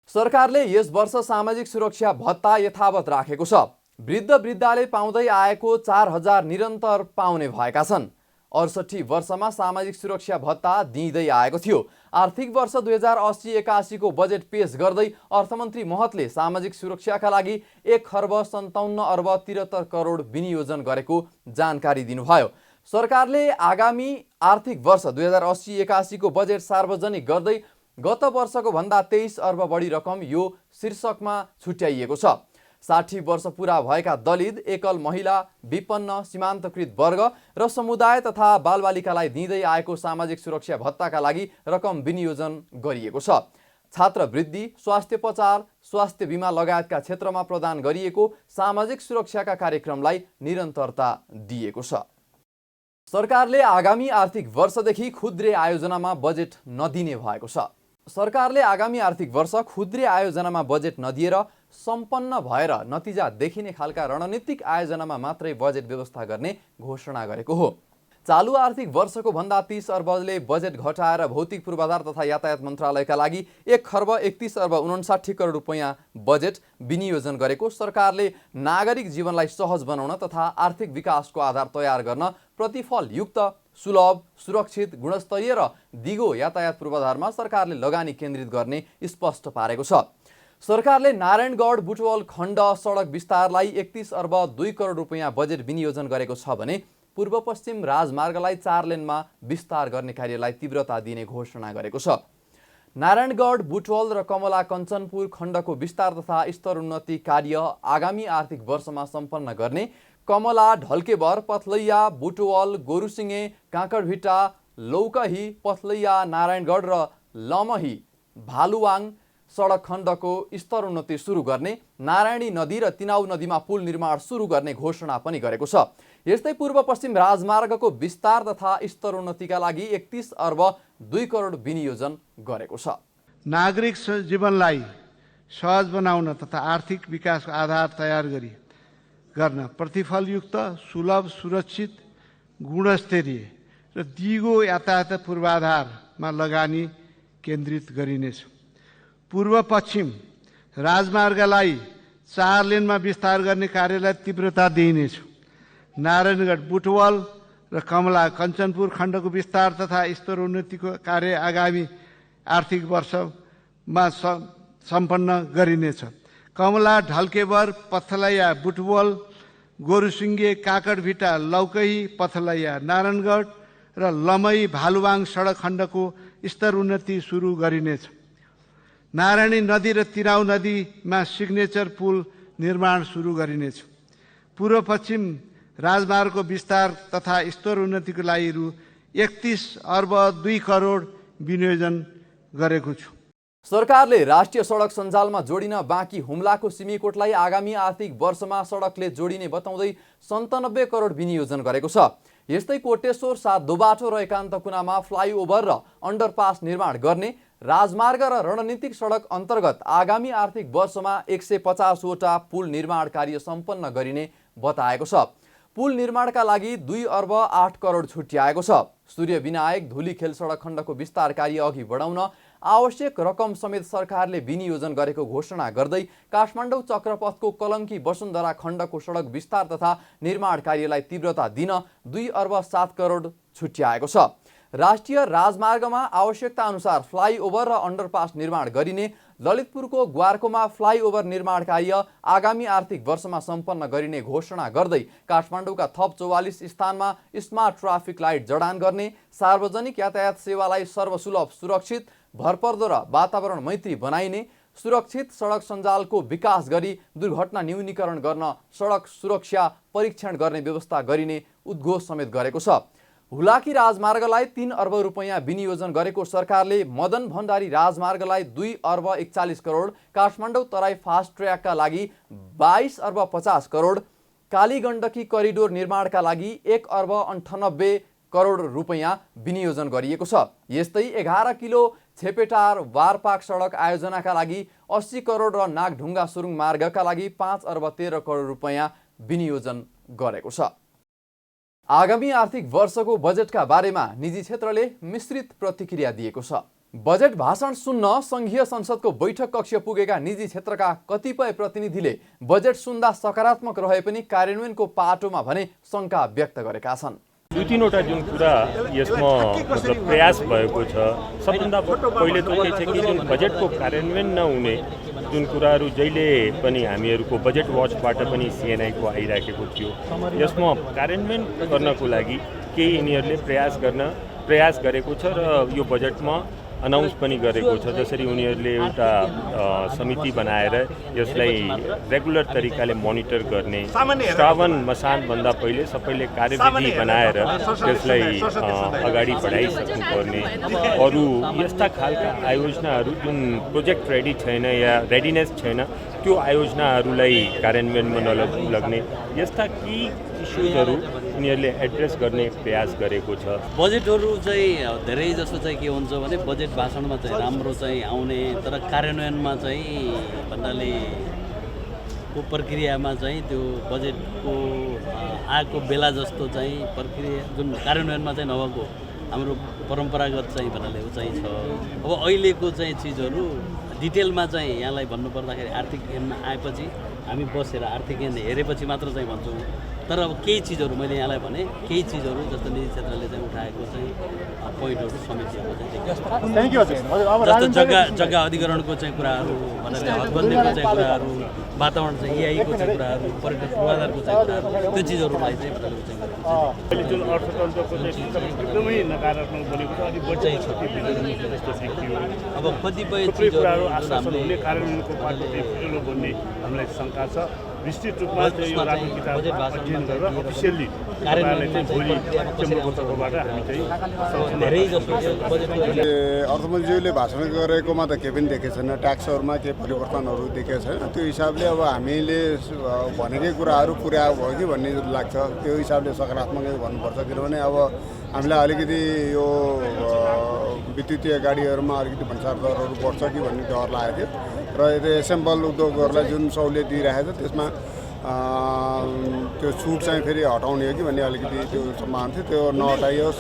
Speaker 1: सरकारले यस वर्ष सामाजिक सुरक्षा भत्ता यथावत राखेको छ। वृद्ध वृद्धाले पाउँदै आएको 4000 निरन्तर पाउने भएका छन्। 68 वर्षमा सामाजिक सुरक्षा भत्ता दिँदै आएको थियो। आर्थिक वर्ष 2080-81 को बजेट पेश गर्दै अर्थमन्त्री महतले सामाजिक सुरक्षाका लागि 1 खर्ब 57 अर्ब 73 करोड विनियोजन गरेको जानकारी दिनुभयो। सरकारले आगामी आर्थिक वर्ष 2080-81 को बजेट सार्वजनिक गर्दै गत वर्षको भन्दा 23 अर्ब बढी रकम यो शीर्षकमा छुट्याइएको छ। 60 वर्ष पुरा भएका दलित, एकल महिला, विपन्न, सीमान्तकृत वर्ग र समुदाय तथा बालबालिकालाई दिँदै आएको सामाजिक सुरक्षा भत्ताका लागि रकम विनियोजन गरिएको छ। छात्रवृत्ति, स्वास्थ्योपचार, स्वास्थ्य बिमा लगायतका क्षेत्रमा प्रदान गरिएको सामाजिक सुरक्षाका कार्यक्रमलाई निरन्तरता दिएको छ। सरकारले आगामी आर्थिक वर्षदेखि खुद्रे आयोजनामा बजेट नदिने भएको छ। सरकारले आगामी आर्थिक वर्ष खुद्रे आयोजनामा बजेट नदिएर सम्पन्न भएर नतिजा देखिने खालका रणनीतिक आयोजनामा मात्रै बजेट व्यवस्था गर्ने घोषणा गरेको हो। चालू आर्थिक वर्षको भन्दा 30 अर्बले बजेट घटाएर भौतिक पूर्वाधार तथा यातायात मन्त्रालयका लागि 1,31,59 करोड रुपैयाँ बजेट विनियोजन गरेको सरकारले नागरिक जीवनलाई सहज बनाउन तथा आर्थिक विकासको आधार तयार गर्न प्रतिफलयुक्त, सुलभ, सुरक्षित, गुणस्तरीय र दिगो यातायात पूर्वाधारमा सरकारले लगानी केन्द्रित गर्ने स्पष्ट पारेको छ। सरकारले नारायणगढ बुटवल खण्ड सडक विस्तारलाई 31,02 करोड रुपैयाँ बजेट विनियोजन गरेको छ भने पूर्व पश्चिम राजमार्गलाई 4 लेनमा विस्तार गर्ने कार्यलाई तीव्रता दिने घोषणा गरेको छ। नारायणगढ बुटवल र कमला कञ्चनपुर खण्डको विस्तार तथा स्तरोन्नति कार्य आगामी आर्थिक वर्षमा सम्पन्न गर्ने, कमला ढल्केबर पथलैया बुटवल गोरुसिङे काँकडभिटा लौकही पथलैया नारायणगढ र लमही भालुवाङ सडक खण्डको स्तरोन्नति सुरु गर्ने, नारायणी नदी र तिनाउ नदीमा पुल निर्माण सुरु गर्ने घोषणा पनि गरेको छ। यस्तै पूर्व पश्चिम राजमार्गको विस्तार तथा स्तरोन्नतिका लागि 31,02 करोड विनियोजन गरेको छ।
Speaker 2: नागरिक जीवनलाई सहज बनाउन तथा आर्थिक विकासको आधार तयार गर्न प्रतिफलयुक्त, सुलभ, सुरक्षित, गुणस्तरीय र दिगो यातायात पूर्वाधारमा लगानी केन्द्रित गरिनेछ। पूर्व पश्चिम राजमार्गलाई 4 लेनमा विस्तार गर्ने कार्यलाई तीव्रता दिइनेछ। नारायणगढ बुटवल र कमला कञ्चनपुर खण्डको विस्तार तथा स्तरोन्नतिको कार्य आगामी आर्थिक वर्षमा सम्पन्न गरिनेछ। कमला ढल्केबर पथलैया बुटवल गोरुसिङ्गे काँकडभिटा लौकही पथलैया नारायणगढ र लमही भालुवाङ सडक खण्डको स्तरोन्नति सुरु गरिनेछ। नारायणी नदी र तिनाउ नदीमा सिग्नेचर पुल निर्माण सुरु गरिनेछ। पूर्व पश्चिम राजमार्गको विस्तार तथा स्तरोन्नतिको लागि रु 31,02 करोड विनियोजन गरेको छु।
Speaker 1: सरकारले राष्ट्रिय सडक सञ्जालमा जोडिन बाँकी हुम्लाको सिमीकोटलाई आगामी आर्थिक वर्षमा सडकले जोडिने बताउँदै 97 करोड विनियोजन गरेको छ। यस्तै कोटेश्वर 7 दोबाटो र एकान्त कुनामा फ्लाइओभर र अन्डरपास निर्माण गर्ने, राजमार्ग र रणनीतिक सडक अन्तर्गत आगामी आर्थिक वर्षमा 150 वटा पुल निर्माण कार्य सम्पन्न गरिने बताएको छ। पुल निर्माणका लागि 2,08 करोड छुट्याएको छ। सूर्य विनायक धुलीखेल सडक खण्डको विस्तार कार्य अघि बढाउन आवश्यक रकम समेत सरकारले विनियोजन गरेको घोषणा गर्दै काठमाडौँ चक्रपथको कलङ्की वसुन्धरा खण्डको सडक विस्तार तथा निर्माण कार्यलाई तीव्रता दिन 2,07 करोड छुट्याएको छ। राष्ट्रिय राजमार्गमा आवश्यकता अनुसार फ्लाइओभर र अन्डरपास निर्माण गरिने, ललितपुरको ग्वारकोमा फ्लाइओभर निर्माण कार्य आगामी आर्थिक वर्षमा सम्पन्न गरिने घोषणा गर्दै काठमाडौँका थप 44 स्थानमा स्मार्ट ट्राफिक लाइट जडान गर्ने, सार्वजनिक यातायात सेवालाई सर्वसुलभ, सुरक्षित, भरपर्दो र वातावरण मैत्री बनाइने, सुरक्षित सडक सञ्जालको विकास गरी दुर्घटना न्यूनीकरण गर्न सडक सुरक्षा परीक्षण गर्ने व्यवस्था गरिने उद्घोष समेत गरेको छ। हुलाकी राजमार्गलाई 3 अर्ब रुपैयाँ विनियोजन गरेको सरकारले मदन भण्डारी राजमार्गलाई 2,41 करोड, काठमाडौँ तराई फास्ट ट्र्याकका लागि 22,50 करोड, कालीगण्डकी करिडोर निर्माणका लागि 1,98 करोड रुपैयाँ विनियोजन गरिएको छ। यस्तै 11 किलो छेपेटार वारपाक सडक आयोजनाका लागि 80 करोड र नागढुङ्गा सुरुङ मार्गका लागि 5,13 करोड रुपैयाँ विनियोजन गरेको छ। आगामी आर्थिक वर्षको बजेटका बारेमा निजी क्षेत्रले मिश्रित प्रतिक्रिया दिएको छ। बजेट भाषण सुन्न संघीय संसदको बैठक कक्ष पुगेका निजी क्षेत्रका कतिपय प्रतिनिधिले बजेट सुन्दा सकारात्मक रहे पनि कार्यान्वयनको पाटोमा भने शङ्का व्यक्त गरेका छन्।
Speaker 3: 2-3 जुन कुरा यसमा मतलब प्रयास भएको छ, सबभन्दा पहिले त के छ कि जुन बजेटको कार्यान्वयन नहुने जुन कुराहरू जहिले पनि हामीहरूको बजेट वाचबाट पनि सिएनआईको आइराखेको थियो, यसमा कार्यान्वयन गर्नको लागि केही यिनीहरूले प्रयास गरेको छ र यो बजेटमा अनाउन्स पनि गरेको छ। जसरी उनीहरूले एउटा समिति बनाएर यसलाई रेगुलर तरिकाले मोनिटर गर्ने, श्रावण मसानभन्दा पहिले सबैले कार्यविधि बनाएर यसलाई अगाडि बढाइसक्नुपर्ने, अरू यस्ता खालका आयोजनाहरू जुन प्रोजेक्ट रेडी छैन या रेडिनेस छैन त्यो आयोजनाहरूलाई कार्यान्वयनमा नलग्ने, यस्ता केही इस्युजहरू उनीहरूले एड्रेस गर्ने प्रयास गरेको छ।
Speaker 4: बजेटहरू चाहिँ धेरै जसो चाहिँ के हुन्छ भने बजेट भाषणमा चाहिँ राम्रो चाहिँ आउने, तर कार्यान्वयनमा चाहिँ भन्नाले को प्रक्रियामा चाहिँ त्यो बजेटको आएको बेला जस्तो चाहिँ प्रक्रिया जुन कार्यान्वयनमा चाहिँ नभएको हाम्रो परम्परागत चाहिँ भन्नाले चाहिँ छ। अब अहिलेको चाहिँ चिजहरू डिटेलमा चाहिँ यहाँलाई भन्नुपर्दाखेरि आर्थिक ऐनमा आएपछि हामी बसेर आर्थिक ऐन हेरेपछि मात्र चाहिँ भन्छौँ। तर अब केही चिजहरू मैले यहाँलाई भने केही चिजहरू जस्तो निजी क्षेत्रले चाहिँ उठाएको चाहिँ पोइन्टहरू समितिहरू चाहिँ जस्तो जग्गा अधिग्रहणको चाहिँ कुराहरू भन्नाले हदबन्दीको चाहिँ कुराहरू, वातावरण चाहिँ EIको चाहिँ कुराहरू, पर्यटन पूर्वाधारको चाहिँ कुराहरू, त्यो चिजहरूलाई चाहिँ
Speaker 5: अहिले जुन अर्थतन्त्रको चाहिँ एकदमै नकारात्मक बनेको छ अनि बढी जस्तो देखियो।
Speaker 4: अब कतिपय
Speaker 5: थुप्रै कुराहरू
Speaker 4: चिजहरू
Speaker 5: आश्वासन हुने कार्यान्वयनको बाटो चाहिँ फुटेलो भन्ने हामीलाई शङ्का छ। विस्तृत रूपमा चाहिँ यो राम्रो किताबमा अध्ययन गरेर अफिसियल्ली तपाईँहरूले चाहिँ भोलि चेम्बरको तर्फबाट हामी चाहिँ
Speaker 4: धेरै जस्तो
Speaker 6: अर्थमन्त्रीज्यूले भाषण गरेकोमा त केही पनि देखेको छैन, ट्याक्सहरूमा केही परिवर्तनहरू देखेको छैन। त्यो हिसाबले अब हामीले भनेकै कुराहरू पुरा भयो कि भन्ने लाग्छ। त्यो हिसाबले सकारात्मकै भन्नुपर्छ, किनभने अब हामीलाई अलिकति यो विद्युतीय गाडीहरूमा अलिकति भन्सार दरहरू बढ्छ कि भन्ने डर लागेको थियो र यो एसेम्बल उद्योगहरूलाई जुन सहुलियत दिइरहेको छ त्यसमा त्यो छुट चाहिँ फेरि हटाउने हो कि भन्ने अलिकति त्यो सम्भावना थियो। त्यो नहटाइयोस्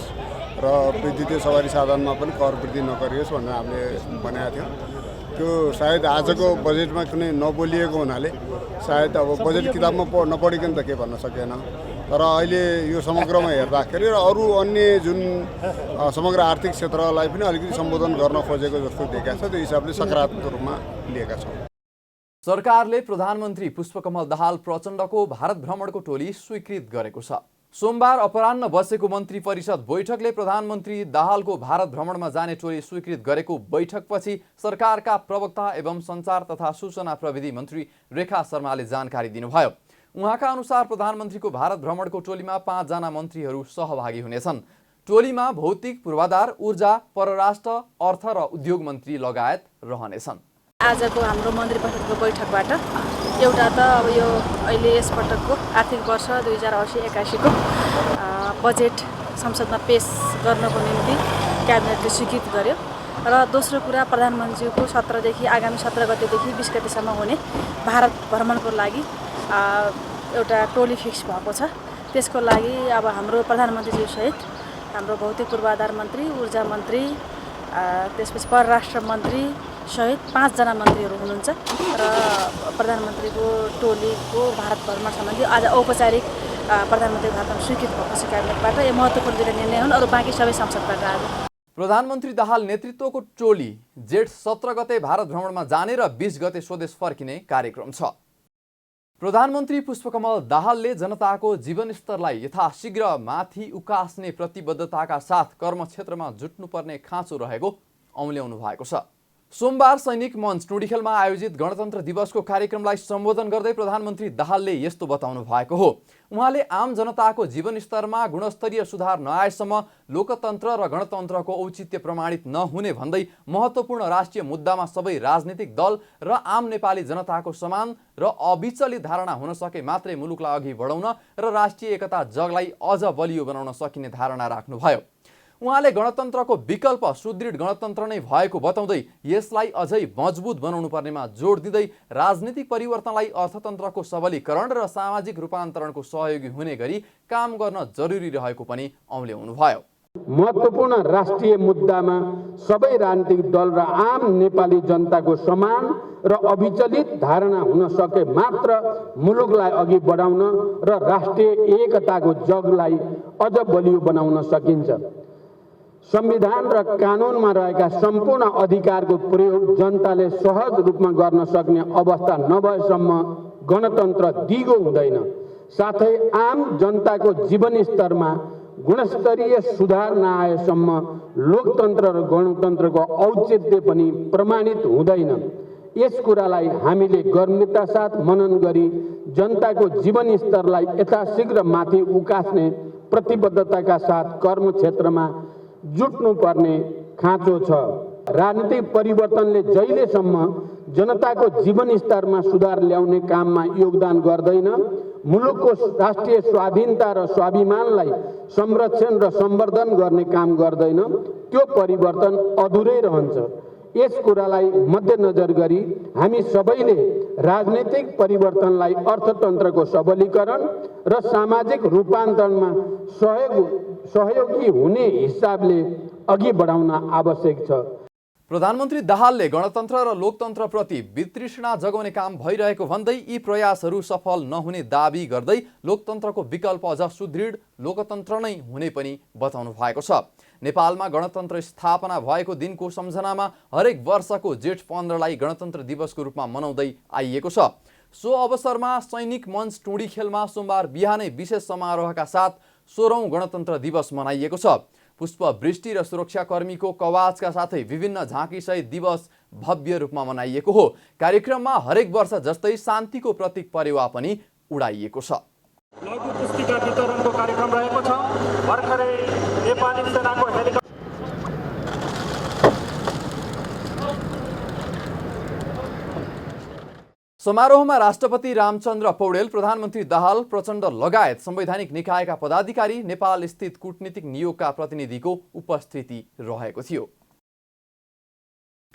Speaker 6: र विद्युतीय सवारी साधनमा पनि कर वृद्धि नगरियोस् भनेर हामीले भनेको थियौँ। त्यो सायद आजको बजेटमा कुनै नबोलिएको हुनाले सायद अब बजेट किताबमा नपढिकन त के भन्न सकेन। तर अहिले यो समग्रमा हेर्दाखेरि र अरू अन्य जुन समग्र आर्थिक क्षेत्रलाई पनि अलिकति सम्बोधन गर्न खोजेको जस्तो देखिएको छ। त्यो हिसाबले सकारात्मक रूपमा लिएका छौँ।
Speaker 1: सरकारले प्रधानमन्त्री पुष्पकमल दाहाल प्रचण्डको भारत भ्रमणको टोली स्वीकृत गरेको छ। सोमबार अपराह्न बसेको मन्त्री परिषद बैठकले प्रधानमन्त्री दाहालको भारत भ्रमणमा जाने टोली स्वीकृत गरेको बैठकपछि सरकारका प्रवक्ता एवं सञ्चार तथा सूचना प्रविधि मन्त्री रेखा शर्माले जानकारी दिनुभयो। उहाँका अनुसार प्रधानमन्त्रीको भारत भ्रमणको टोलीमा 5 जना मन्त्रीहरू सहभागी हुनेछन्। टोलीमा भौतिक पूर्वाधार, ऊर्जा, परराष्ट्र, अर्थ र उद्योग मन्त्री लगायत रहनेछन्।
Speaker 7: आजको हाम्रो मन्त्री परिषदको बैठकबाट एउटा त अब यो अहिले यसपटकको आर्थिक वर्ष 2080-81 को बजेट संसदमा पेश गर्नको निम्ति क्याबिनेटले स्वीकृत गर्यो र दोस्रो कुरा प्रधानमन्त्रीको 17देखि आगामी 17 गतेदेखि 20 गतेसम्म हुने भारत भ्रमणको लागि एउटा टोली फिक्स भएको छ। त्यसको लागि अब हाम्रो प्रधानमन्त्रीज्यू सहित हाम्रो भौतिक पूर्वाधार मन्त्री, ऊर्जा मन्त्री, त्यसपछि परराष्ट्र मन्त्री सहित 5 जना मन्त्रीहरू हुनुहुन्छ र प्रधानमन्त्रीको टोलीको भारत भ्रमण सम्बन्धी आज औपचारिक प्रधानमन्त्री भारतमा स्वीकृत भएको छ क्याबिनेटबाट। यो महत्त्वपूर्ण दुईटा निर्णय हुन्, अरू बाँकी सबै संसदबाट आयो।
Speaker 1: प्रधानमन्त्री दाहाल नेतृत्वको टोली जेठ 17 गते भारत भ्रमणमा जाने र 20 गते स्वदेश फर्किने कार्यक्रम छ। प्रधानमन्त्री पुष्पकमल दाहालले जनताको जीवनस्तरलाई यथाशीघ्र माथि उकास्ने प्रतिबद्धताका साथ कर्मक्षेत्रमा जुट्नुपर्ने खाँचो रहेको औँल्याउनु भएको छ। सोमबार सैनिक मञ्च टुँडिखेलमा आयोजित गणतन्त्र दिवसको कार्यक्रमलाई सम्बोधन गर्दै प्रधानमन्त्री दाहालले यस्तो बताउनु भएको हो। उहाँले आम जनताको जीवनस्तरमा गुणस्तरीय सुधार नआएसम्म लोकतन्त्र र गणतन्त्रको औचित्य प्रमाणित नहुने भन्दै महत्त्वपूर्ण राष्ट्रिय मुद्दामा सबै राजनीतिक दल र आम नेपाली जनताको समान र अविचलित धारणा हुन सके मात्रै मुलुकलाई अघि बढाउन र राष्ट्रिय एकता जगलाई अझ बलियो बनाउन सकिने धारणा राख्नुभयो। उहाँले गणतन्त्रको विकल्प सुदृढ गणतन्त्र नै भएको बताउँदै यसलाई अझै मजबुत बनाउनु पर्नेमा जोड दिँदै राजनीतिक परिवर्तनलाई अर्थतन्त्रको सबलीकरण र सामाजिक रूपान्तरणको सहयोगी हुने गरी काम गर्न जरुरी रहेको पनि औँल्याउनुभयो।
Speaker 8: महत्त्वपूर्ण राष्ट्रिय मुद्दामा सबै राजनीतिक दल र आम नेपाली जनताको समान र अविचलित धारणा हुन सके मात्र मुलुकलाई अघि बढाउन र राष्ट्रिय एकताको जगलाई अझ बलियो बनाउन सकिन्छ। संविधान र कानुनमा रहेका सम्पूर्ण अधिकारको प्रयोग जनताले सहज रूपमा गर्न सक्ने अवस्था नभएसम्म गणतन्त्र दिगो हुँदैन। साथै आम जनताको जीवनस्तरमा गुणस्तरीय सुधार नआएसम्म लोकतन्त्र र गणतन्त्रको औचित्य पनि प्रमाणित हुँदैन। यस कुरालाई हामीले गम्भीरता साथ मनन गरी जनताको जीवनस्तरलाई यथाशीघ्र माथि उकास्ने प्रतिबद्धताका साथ कर्मक्षेत्रमा जुट्नुपर्ने खाँचो छ। राजनीतिक परिवर्तनले जहिलेसम्म जनताको जीवनस्तरमा सुधार ल्याउने काममा योगदान गर्दैन, मुलुकको राष्ट्रिय स्वाधीनता र स्वाभिमानलाई संरक्षण र सम्वर्धन गर्ने काम गर्दैन, त्यो परिवर्तन अधुरै रहन्छ। यस कुरालाई मध्यनजर गरी हामी सबैले राजनीतिक परिवर्तनलाई अर्थतन्त्रको सबलीकरण र सामाजिक रूपान्तरणमा सहयोगी हुने हिसाबले अघि बढाउन आवश्यक छ।
Speaker 1: प्रधानमन्त्री दाहालले गणतन्त्र र लोकतन्त्रप्रति वितृष्णा जगाउने काम भइरहेको भन्दै यी प्रयासहरू सफल नहुने दाबी गर्दै लोकतन्त्रको विकल्प अझ सुदृढ लोकतन्त्र नै हुने पनि बताउनु भएको छ। नेपालमा गणतन्त्र स्थापना भएको दिनको सम्झनामा हरेक वर्षको जेठ 15लाई गणतन्त्र दिवसको रूपमा मनाउँदै आइएको छ। सो अवसरमा सैनिक मञ्च टुँडीखेलमा सोमबार बिहानै विशेष समारोहका साथ 16औं गणतन्त्र दिवस मनाइएको छ। पुष्पवृष्टि र सुरक्षाकर्मीको कवाचका साथै विभिन्न झाँकीसहित दिवस भव्य रूपमा मनाइएको हो। कार्यक्रममा हरेक वर्ष जस्तै शान्तिको प्रतीक परेवा पनि उडाइएको छ।
Speaker 9: लघु पुस्तिका वितरणको कार्यक्रम रहेको छ। भर्खरै नेपाली सेनाको हेलिकप्टर
Speaker 1: समारोहमा राष्ट्रपति रामचन्द्र पौडेल, प्रधानमन्त्री दाहाल, प्रचण्ड लगायत संवैधानिक निकायका पदाधिकारी, नेपाल स्थित कूटनीतिक नियोगका प्रतिनिधिको उपस्थिति रहेको थियो।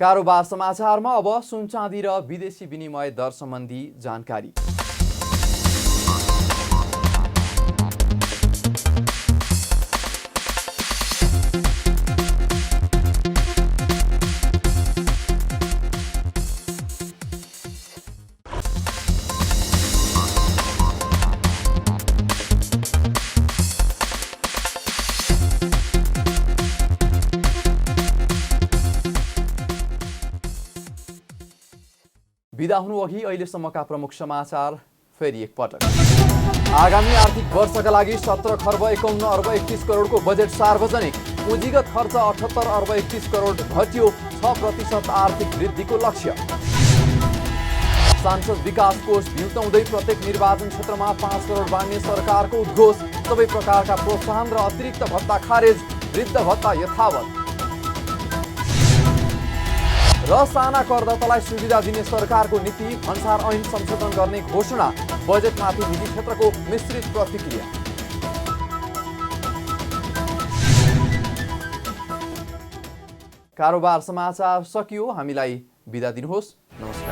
Speaker 1: कारोबार समाचारमा अब सुन चाँदी र विदेशी विनिमय दर सम्बन्धी जानकारी। बिदा हुनु अघि अहिलेसम्मका प्रमुख समाचार फेरि एकपटक। आगामी आर्थिक वर्षका लागि 17 खर्ब 51 अर्ब 31 करोडको बजेट सार्वजनिक। पुँजीगत खर्च 78 अर्ब 31 करोड घट्यो, 6% आर्थिक वृद्धिको लक्ष्य। सांसद विकास कोष भिउताउँदै प्रत्येक निर्वाचन क्षेत्रमा 5 करोड बाँड्ने सरकारको उद्घोष। सबै प्रकारका प्रोत्साहन र अतिरिक्त भत्ता खारेज, वृद्ध भत्ता यथावत। र साना करदातालाई सुविधा दिने सरकारको नीति, भन्सार ऐन संशोधन गर्ने घोषणा। बजेटमाथि निजी क्षेत्रको मिश्रित प्रतिक्रिया। कारोबार समाचार सकियो। हामीलाई बिदा दिनुहोस्। नमस्कार।